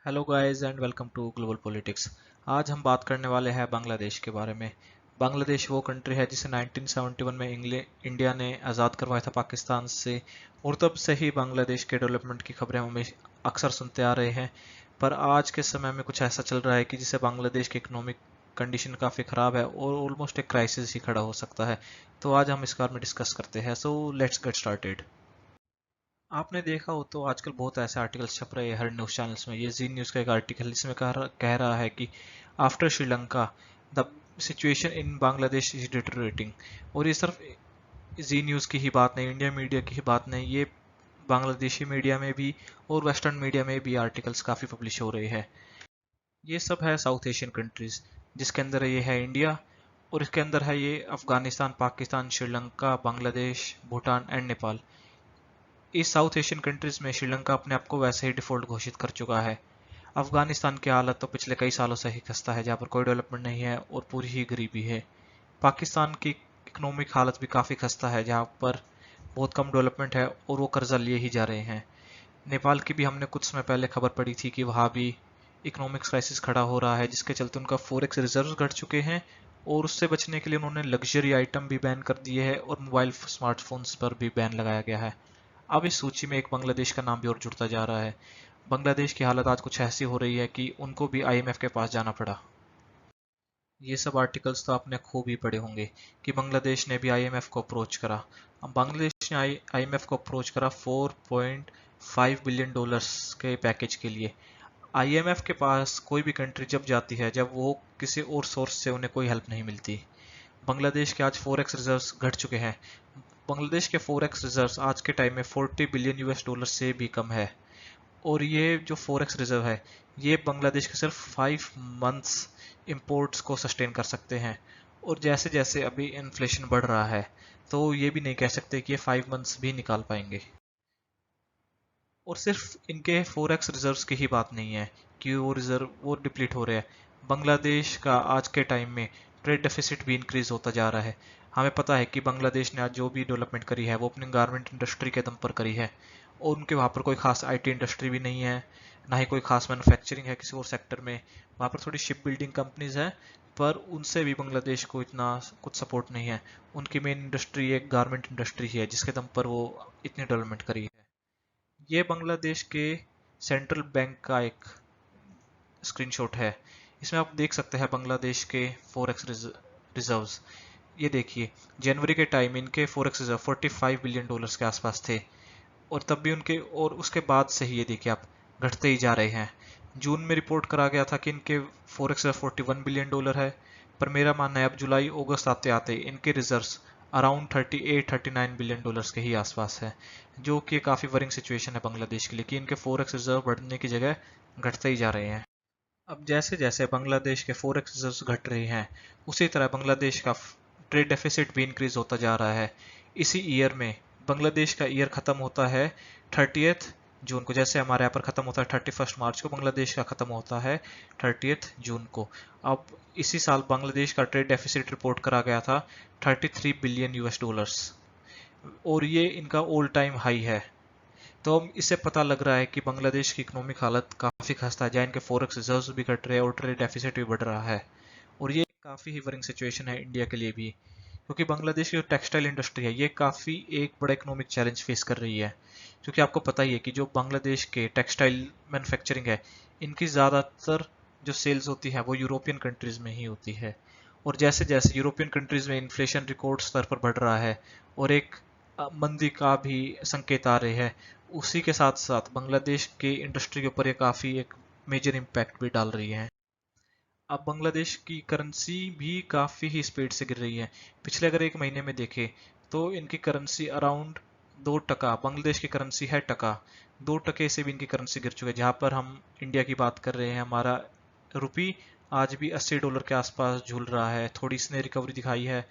Hello guys and welcome to global politics. आज हम बात करने वाले हैं बांग्लादेश के बारे में। बांग्लादेश वो कंट्री है जिसे 1971 में इंडिया ने आज़ाद करवाया था पाकिस्तान से, और तब से ही बांग्लादेश के डेवलपमेंट की खबरें हम अक्सर सुनते आ रहे हैं। पर आज के समय में कुछ ऐसा चल रहा है कि जिससे बांग्लादेश की इकोनॉमिक कंडीशन काफ़ी ख़राब है और ऑलमोस्ट एक क्राइसिस ही खड़ा हो सकता है। तो आज हम इस बारे में डिस्कस करते हैं। So let's get started. आपने देखा हो तो आजकल बहुत ऐसे आर्टिकल्स छप रहे हैं हर न्यूज़ चैनल्स में। ये जी न्यूज़ का एक आर्टिकल इसमें कह रहा है कि after Sri Lanka the situation in Bangladesh is deteriorating. और ये सिर्फ जी न्यूज़ की ही बात नहीं, इंडिया मीडिया की ही बात नहीं, ये बांग्लादेशी मीडिया में भी और वेस्टर्न मीडिया में भी आर्टिकल्स काफ़ी पब्लिश हो रहे हैं। ये सब है साउथ एशियन कंट्रीज, जिसके अंदर ये है इंडिया, और इसके अंदर है ये अफगानिस्तान, पाकिस्तान, श्रीलंका, बांग्लादेश, भूटान एंड नेपाल। इस साउथ एशियन कंट्रीज में श्रीलंका अपने आप को वैसे ही डिफॉल्ट घोषित कर चुका है। अफगानिस्तान की हालत तो पिछले कई सालों से ही खस्ता है, जहाँ पर कोई डेवलपमेंट नहीं है और पूरी ही गरीबी है। पाकिस्तान की इकोनॉमिक हालत भी काफ़ी खस्ता है, जहाँ पर बहुत कम डेवलपमेंट है और वो कर्जा लिए ही जा रहे हैं। नेपाल की भी हमने कुछ समय पहले खबर पड़ी थी कि वहाँ भी इकोनॉमिक क्राइसिस खड़ा हो रहा है, जिसके चलते उनका फॉरेक्स रिजर्व घट चुके हैं, और उससे बचने के लिए उन्होंने लग्जरी आइटम भी बैन कर दिए हैं और मोबाइल स्मार्टफोन्स पर भी बैन लगाया गया है। अब इस सूची में एक बांग्लादेश का नाम भी और जुड़ता जा रहा है। बांग्लादेश की हालत आज कुछ ऐसी हो रही है कि उनको भी आईएमएफ के पास जाना पड़ा। ये सब आर्टिकल्स तो आपने खूब ही पढ़े होंगे कि बांग्लादेश ने भी आईएमएफ को अप्रोच करा। अब बांग्लादेश ने आईएमएफ को अप्रोच करा 4.5 बिलियन डॉलर्स के पैकेज के लिए। आईएमएफ के पास कोई भी कंट्री जब जाती है जब वो किसी और सोर्स से उन्हें कोई हेल्प नहीं मिलती। बांग्लादेश के आज फॉरेक्स रिजर्व्स घट चुके हैं। बांग्लादेश के फॉरेक्स रिजर्व्स आज के टाइम में 40 बिलियन यूएस डॉलर से भी कम है। और ये जो फॉरेक्स रिजर्व है, ये बांग्लादेश के सिर्फ 5 मंथ्स इंपोर्ट्स को सस्टेन कर सकते हैं। और जैसे जैसे अभी इन्फ्लेशन बढ़ रहा है, तो ये भी नहीं कह सकते कि ये 5 मंथ्स भी निकाल पाएंगे। और सिर्फ इनके फॉरेक्स रिजर्व्स की ही बात नहीं है कि वो रिजर्व वो डिप्लीट हो रहे हैं। बांग्लादेश का आज के टाइम में ट्रेड डेफिसिट भी इंक्रीज होता जा रहा है। हमें पता है कि बांग्लादेश ने आज जो भी डेवलपमेंट करी है वो अपनी गारमेंट इंडस्ट्री के दम पर करी है, और उनके वहाँ पर कोई खास आईटी इंडस्ट्री भी नहीं है, ना ही कोई खास मैन्युफैक्चरिंग है किसी और सेक्टर में। वहाँ पर थोड़ी शिप बिल्डिंग कंपनीज हैं, पर उनसे भी बांग्लादेश को इतना कुछ सपोर्ट नहीं है। उनकी मेन इंडस्ट्री एक गारमेंट इंडस्ट्री ही है, जिसके दम पर वो इतनी डेवलपमेंट करी है। ये बांग्लादेश के सेंट्रल बैंक का एक स्क्रीनशॉट है। इसमें आप देख सकते हैं बांग्लादेश के फॉरेक्स रिजर्व्स। ये देखिए, जनवरी के टाइम इनके फॉरेक्स रिजर्व 45 बिलियन डॉलर्स के आसपास थे, और तब भी उनके, और उसके बाद से ही ये देखिए आप घटते ही जा रहे हैं। जून में रिपोर्ट करा गया था कि इनके फॉरेक्स रिजर्व 41 बिलियन डॉलर है, पर मेरा मानना है अब जुलाई अगस्त आते आते इनके रिजर्व्स अराउंड 38-39 बिलियन डॉलर्स के ही आसपास है, जो कि काफ़ी वरिंग सिचुएशन है बांग्लादेश के लिए कि इनके फॉरेक्स रिजर्व बढ़ने की जगह घटते ही जा रहे हैं। अब जैसे जैसे बांग्लादेश के फॉरेक्स रिजर्व्स घट रहे हैं, उसी तरह बांग्लादेश का ट्रेड डेफिसिट भी इंक्रीज होता जा रहा है। इसी ईयर में बांग्लादेश का ईयर खत्म होता है 30th जून को। जैसे हमारे यहाँ पर खत्म होता है 31 मार्च को, बांग्लादेश का खत्म होता है 30th जून को। अब इसी साल बांग्लादेश का ट्रेड डेफिसिट रिपोर्ट करा गया था 33 बिलियन यूएस डॉलर्स, और ये इनका ऑल टाइम हाई है। तो हम इससे पता लग रहा है कि बांग्लादेश की इकोनॉमिक हालत काफ़ी खस्ता है, जहाँ इनके फॉरेक्स रिजर्व्स भी घट रहे हैं और ट्रेड डेफिसिट भी बढ़ रहा है। और ये काफ़ी ही वरिंग सिचुएशन है इंडिया के लिए भी, क्योंकि बांग्लादेश की जो टेक्सटाइल इंडस्ट्री है ये काफ़ी एक बड़ा इकोनॉमिक चैलेंज फेस कर रही है। क्योंकि आपको पता ही है कि जो बांग्लादेश के टेक्सटाइल मैन्युफैक्चरिंग है, इनकी ज़्यादातर जो सेल्स होती है वो यूरोपियन कंट्रीज़ में ही होती है। और जैसे जैसे यूरोपियन कंट्रीज़ में इन्फ्लेशन रिकॉर्ड स्तर पर बढ़ रहा है और एक मंदी का भी संकेत आ रहे हैं, उसी के साथ साथ बांग्लादेश के इंडस्ट्री के ऊपर ये काफ़ी एक मेजर इम्पैक्ट भी डाल रही है। अब बांग्लादेश की करेंसी भी काफ़ी ही स्पीड से गिर रही है। पिछले अगर एक महीने में देखें तो इनकी करेंसी अराउंड 2 टका, बांग्लादेश की करेंसी है टका, 2 टके से भी इनकी करेंसी गिर चुकी है। जहाँ पर हम इंडिया की बात कर रहे हैं, हमारा रुपी आज भी $80 के आसपास झूल रहा है। थोड़ी इसने रिकवरी दिखाई है,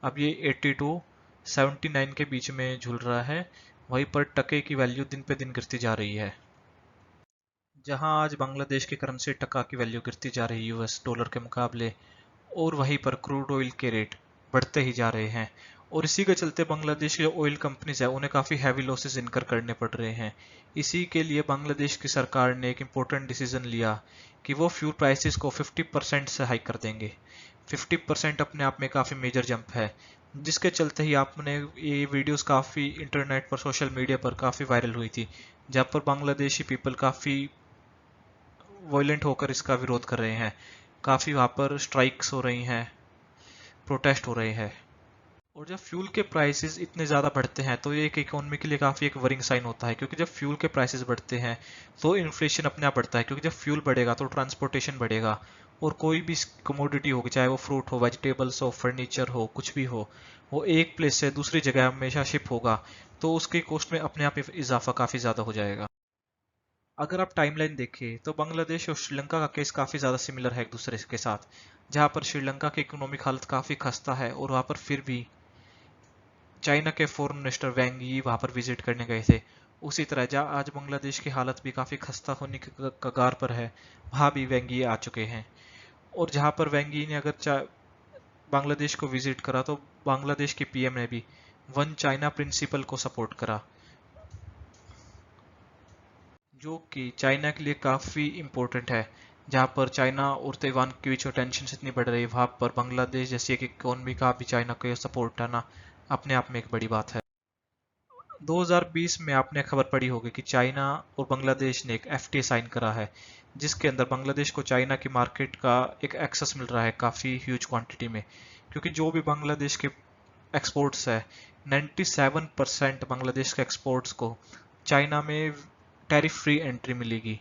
अब ये 82-79 के बीच में झूल रहा है। वहीं पर टके की वैल्यू दिन पे दिन गिरती जा रही है। जहां आज बांग्लादेश की करेंसी टका की वैल्यू गिरती जा रही है यूएस डॉलर के मुकाबले, और वहीं पर क्रूड ऑयल के रेट बढ़ते ही जा रहे हैं। और इसी के चलते बांग्लादेश के जो ऑयल कंपनीज है उन्हें काफ़ी हैवी लॉसेस इनकर करने पड़ रहे हैं। इसी के लिए बांग्लादेश की सरकार ने एक इम्पोर्टेंट डिसीजन लिया कि वो फ्यूल प्राइसेस को 50% से हाइक कर देंगे। 50% अपने आप में काफ़ी मेजर जंप है, जिसके चलते ही आपने ये वीडियोस काफ़ी इंटरनेट पर, सोशल मीडिया पर काफ़ी वायरल हुई थी, जहाँ पर बांग्लादेशी पीपल काफ़ी वॉयलेंट होकर इसका विरोध कर रहे हैं। काफ़ी वहाँ पर स्ट्राइक्स हो रही हैं, प्रोटेस्ट हो रहे हैं। और जब फ्यूल के प्राइसेस इतने ज़्यादा बढ़ते हैं तो ये एक इकोनॉमी के लिए काफ़ी एक वरिंग साइन होता है, क्योंकि जब फ्यूल के प्राइसेस बढ़ते हैं तो इन्फ्लेशन अपने आप बढ़ता है, क्योंकि जब फ्यूल बढ़ेगा तो ट्रांसपोर्टेशन बढ़ेगा, और कोई भी कमोडिटी होगी, चाहे वो फ्रूट हो, वेजिटेबल्स हो, फर्नीचर हो, कुछ भी हो, वो एक प्लेस से दूसरी जगह हमेशा शिप होगा, तो उसकी कॉस्ट में अपने आप इजाफा काफ़ी ज़्यादा हो जाएगा। अगर आप टाइमलाइन देखें तो बांग्लादेश और श्रीलंका का केस काफ़ी ज़्यादा सिमिलर है एक दूसरे के साथ, जहाँ पर श्रीलंका की इकोनॉमिक हालत काफ़ी खस्ता है और वहाँ पर फिर भी चाइना के फॉरेन मिनिस्टर वैंग यी वहां पर विजिट करने गए थे। उसी तरह जहाँ आज बांग्लादेश की हालत भी काफ़ी खस्ता होने की कगार पर है, वहां भी वैंग यी आ चुके हैं। और जहां पर वैंग यी ने अगर बांग्लादेश को विजिट करा तो बांग्लादेश के पीएम ने भी वन चाइना प्रिंसिपल को सपोर्ट करा, जो कि चाइना के लिए काफ़ी इम्पोर्टेंट है। जहाँ पर चाइना और ताइवान के बीच टेंशन इतनी बढ़ रही है, वहाँ पर बांग्लादेश जैसी एक इकोनॉमी का भी चाइना को सपोर्ट आना अपने आप में एक बड़ी बात है। 2020 में आपने खबर पड़ी होगी कि चाइना और बांग्लादेश ने एक एफटीए साइन करा है, जिसके अंदर बांग्लादेश को चाइना की मार्केट का एक एक्सेस मिल रहा है काफ़ी ह्यूज क्वांटिटी में, क्योंकि जो भी बांग्लादेश के एक्सपोर्ट्स है, 97% बांग्लादेश के एक्सपोर्ट्स को चाइना में टैरिफ फ्री एंट्री मिलेगी।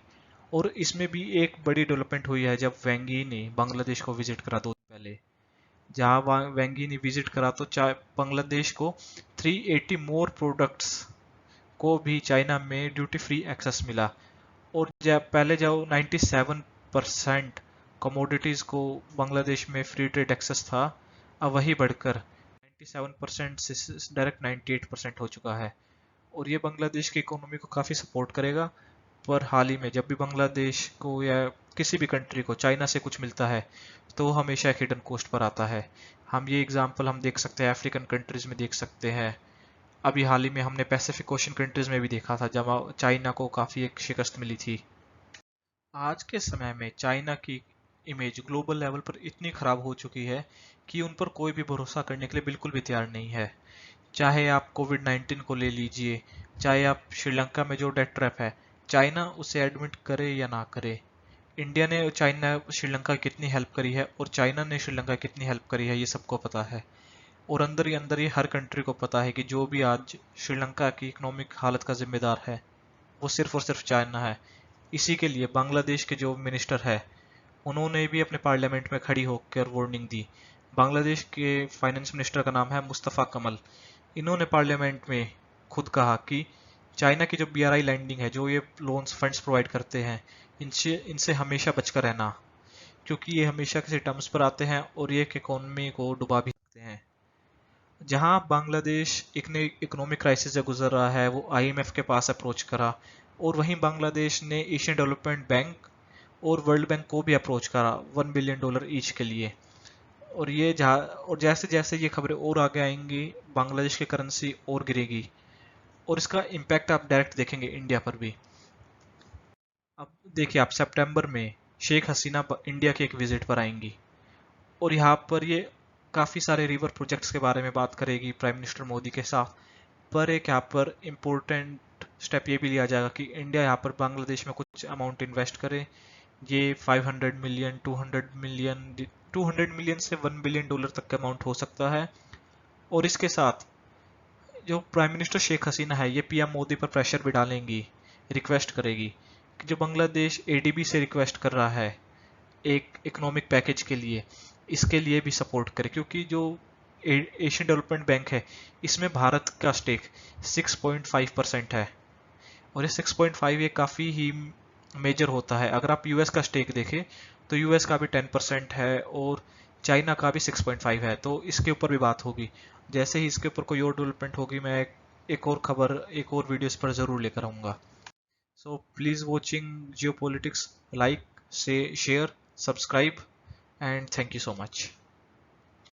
और इसमें भी एक बड़ी डेवलपमेंट हुई है जब वैंग यी ने बांग्लादेश को विजिट करा 2 दिन पहले। जहां वैंग यी ने विजिट करा तो बांग्लादेश को 380 मोर प्रोडक्ट्स को भी चाइना में ड्यूटी फ्री एक्सेस मिला। और जब पहले जब 97% कमोडिटीज़ को बांग्लादेश में फ्री ट्रेड एक्सेस था, अब वही बढ़कर 97% से डायरेक्ट 98% हो चुका है। और ये बांग्लादेश की इकोनॉमी को काफ़ी सपोर्ट करेगा। पर हाल ही में जब भी बांग्लादेश को या किसी भी कंट्री को चाइना से कुछ मिलता है तो वो हमेशा एक हिडन कॉस्ट पर आता है। हम ये एग्जांपल हम देख सकते हैं अफ्रीकन कंट्रीज में देख सकते हैं। अभी हाल ही में हमने पैसिफिक ओशन कंट्रीज में भी देखा था जब चाइना को काफ़ी एक शिकस्त मिली थी। आज के समय में चाइना की इमेज ग्लोबल लेवल पर इतनी खराब हो चुकी है कि उन पर कोई भी भरोसा करने के लिए बिल्कुल भी तैयार नहीं है। चाहे आप कोविड-19 को ले लीजिए, चाहे आप श्रीलंका में जो डेथ ट्रैप है, चाइना उसे एडमिट करे या ना करे, इंडिया ने चाइना श्रीलंका की कितनी हेल्प करी है और चाइना ने श्रीलंका की कितनी हेल्प करी है, ये सबको पता है। और अंदर ही अंदर ये हर कंट्री को पता है कि जो भी आज श्रीलंका की इकोनॉमिक हालत का जिम्मेदार है वो सिर्फ और सिर्फ चाइना है। इसी के लिए बांग्लादेश के जो मिनिस्टर है उन्होंने भी अपने पार्लियामेंट में खड़ी होकर वार्निंग दी। बांग्लादेश के फाइनेंस मिनिस्टर का नाम है मुस्तफ़ा कमल। इन्होंने पार्लियामेंट में खुद कहा कि चाइना की जो बीआरआई लैंडिंग है, जो ये लोन्स फंड्स प्रोवाइड करते हैं, इनसे इनसे हमेशा बचकर रहना, क्योंकि ये हमेशा किसी टर्म्स पर आते हैं और ये इकोनॉमी को डुबा भी सकते हैं। जहां बांग्लादेश इकोनॉमिक क्राइसिस से गुजर रहा है वो आईएमएफ के पास अप्रोच करा, और वहीं बांग्लादेश ने एशियन डेवलपमेंट बैंक और वर्ल्ड बैंक को भी अप्रोच करा $1 बिलियन ईच के लिए। और जैसे जैसे ये खबरें और आगे आएंगी बांग्लादेश की करेंसी और गिरेगी, और इसका इम्पैक्ट आप डायरेक्ट देखेंगे इंडिया पर भी। अब देखिए आप सितंबर में शेख हसीना इंडिया की एक विजिट पर आएंगी और यहाँ पर ये काफ़ी सारे रिवर प्रोजेक्ट्स के बारे में बात करेगी प्राइम मिनिस्टर मोदी के साथ। पर एक यहाँ पर इम्पोर्टेंट स्टेप ये भी लिया जाएगा कि इंडिया यहाँ पर बांग्लादेश में कुछ अमाउंट इन्वेस्ट करे। ये 500 मिलियन, 200 मिलियन से $1 बिलियन तक का अमाउंट हो सकता है। और इसके साथ जो प्राइम मिनिस्टर शेख हसीना है ये पीएम मोदी पर प्रेशर भी डालेंगी, रिक्वेस्ट करेगी कि जो बांग्लादेश एडीबी से रिक्वेस्ट कर रहा है एक इकोनॉमिक पैकेज के लिए, इसके लिए भी सपोर्ट करे, क्योंकि जो एशियन डेवलपमेंट बैंक है इसमें भारत का स्टेक 6.5% है, और ये 6.5 ये काफ़ी ही मेजर होता है। अगर आप यूएस का स्टेक देखें तो यूएस का भी 10% है और चाइना का भी 6.5 है, तो इसके ऊपर भी बात होगी। जैसे ही इसके ऊपर कोई और डेवलपमेंट होगी मैं एक और खबर, एक और वीडियो इस पर ज़रूर लेकर आऊँगा। So please watching geopolitics, like से share, subscribe, and thank you so much.